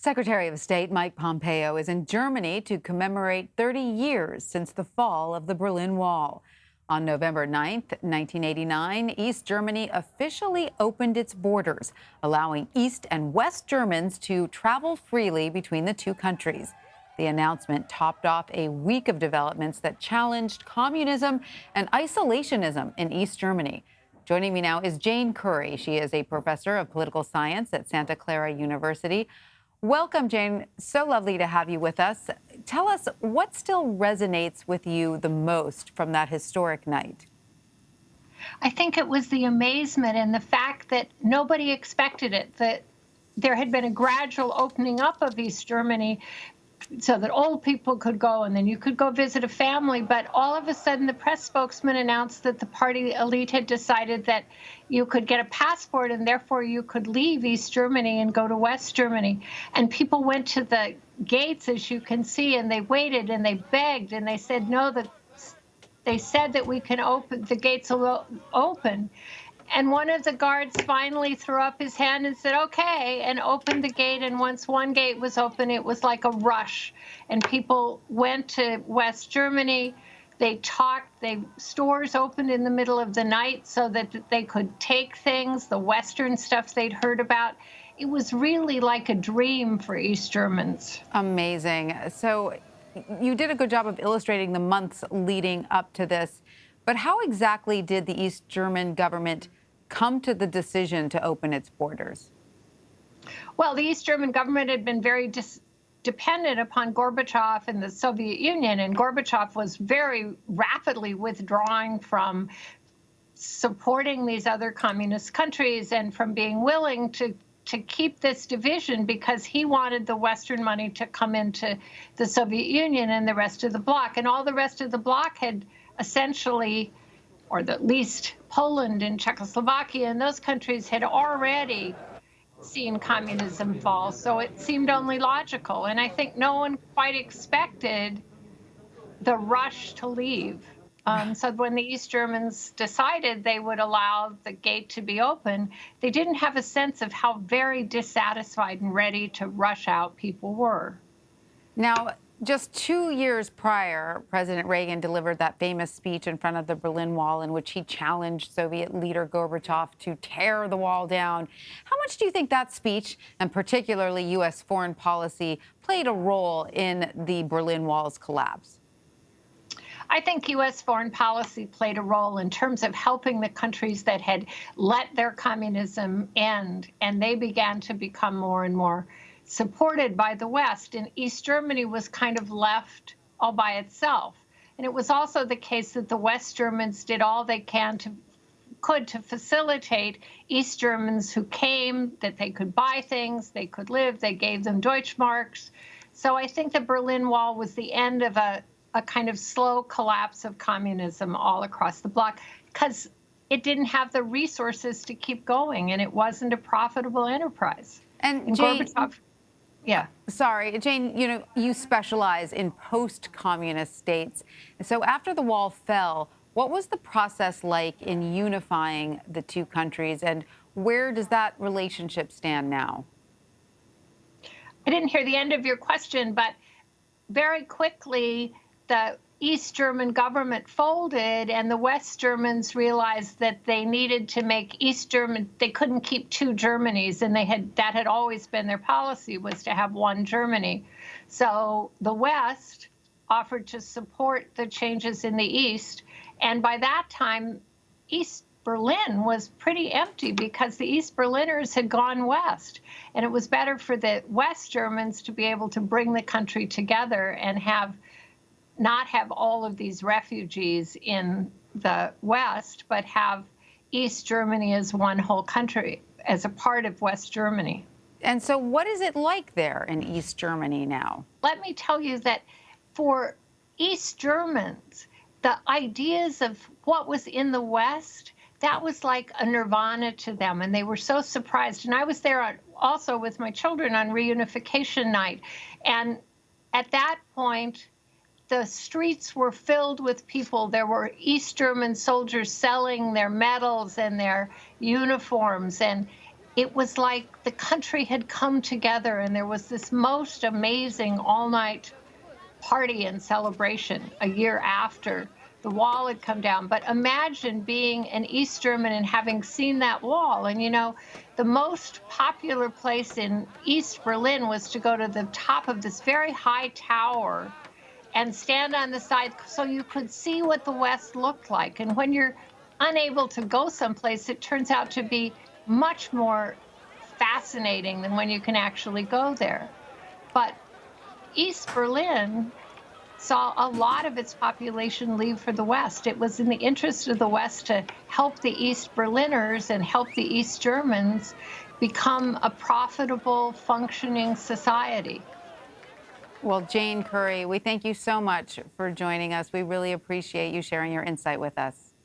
Secretary of State Mike Pompeo is in Germany to commemorate 30 years since the fall of the Berlin Wall. On November 9th, 1989, East Germany officially opened its borders, allowing East and West Germans to travel freely between the two countries. The announcement topped off a week of developments that challenged communism and isolationism in East Germany. Joining me now is Jane Curry. She is a professor of political science at Santa Clara University. Welcome, Jane. So lovely to have you with us. Tell us what still resonates with you the most from that historic night. I think it was the amazement and the fact that nobody expected it, that there had been a gradual opening up of East Germany so that old people could go and then you could go visit a family. But all of a sudden, the press spokesman announced that the party elite had decided that you could get a passport and therefore you could leave East Germany and go to West Germany. And people went to the gates, as you can see, and they waited and they begged and they said, no, that they said that we can open, the gates will open. And one of the guards finally threw up his hand and said, okay, and opened the gate. And once one gate was open, it was like a rush. And people went to West Germany. They talked. Stores opened in the middle of the night so that they could take things, the Western stuff they'd heard about. It was really like a dream for East Germans. Amazing. So you did a good job of illustrating the months leading up to this. But how exactly did the East German government come to the decision to open its borders? Well, the East German government had been very dependent upon Gorbachev and the Soviet Union, and Gorbachev was very rapidly withdrawing from supporting these other communist countries and from being willing to keep this division because he wanted the Western money to come into the Soviet Union and the rest of the bloc. And all the rest of the bloc had essentially, or at least Poland and Czechoslovakia and those countries had already seen communism fall. So it seemed only logical. And I think no one quite expected the rush to leave. So when the East Germans decided they would allow the gate to be open, they didn't have a sense of how very dissatisfied and ready to rush out people were. Now, just 2 years prior, President Reagan delivered that famous speech in front of the Berlin Wall in which he challenged Soviet leader Gorbachev to tear the wall down. How much do you think that speech, and particularly U.S. foreign policy, played a role in the Berlin Wall's collapse? I think U.S. foreign policy played a role in terms of helping the countries that had let their communism end, and they began to become more and more supported by the West, and East Germany was kind of left all by itself. And it was also the case that the West Germans did all they could to facilitate East Germans who came, that they could buy things, they could live, they gave them Deutschmarks. So I think the Berlin Wall was the end of a kind of slow collapse of communism all across the bloc because it didn't have the resources to keep going, and it wasn't a profitable enterprise. And Jane, Gorbachev, yeah. Sorry, Jane, you specialize in post-communist states. So after the wall fell, what was the process like in unifying the two countries, and where does that relationship stand now? I didn't hear the end of your question, but very quickly, the East German government folded and the West Germans realized that they needed to make East German, they couldn't keep two Germanys, and that had always been their policy, was to have one Germany. So the West offered to support the changes in the East, and by that time, East Berlin was pretty empty because the East Berliners had gone west, and it was better for the West Germans to be able to bring the country together and not have all of these refugees in the West, but have East Germany as one whole country, as a part of West Germany. And so what is it like there in East Germany now? Let me tell you that for East Germans, the ideas of what was in the West, that was like a nirvana to them, and they were so surprised. And I was there also with my children on reunification night, and at that point, the streets were filled with people. There were East German soldiers selling their medals and their uniforms, and it was like the country had come together, and there was this most amazing all-night party and celebration a year after the wall had come down. But imagine being an East German and having seen that wall. And the most popular place in East Berlin was to go to the top of this very high tower and stand on the side so you could see what the West looked like. And when you're unable to go someplace, it turns out to be much more fascinating than when you can actually go there. But East Berlin saw a lot of its population leave for the West. It was in the interest of the West to help the East Berliners and help the East Germans become a profitable, functioning society. Well, Jane Curry, we thank you so much for joining us. We really appreciate you sharing your insight with us.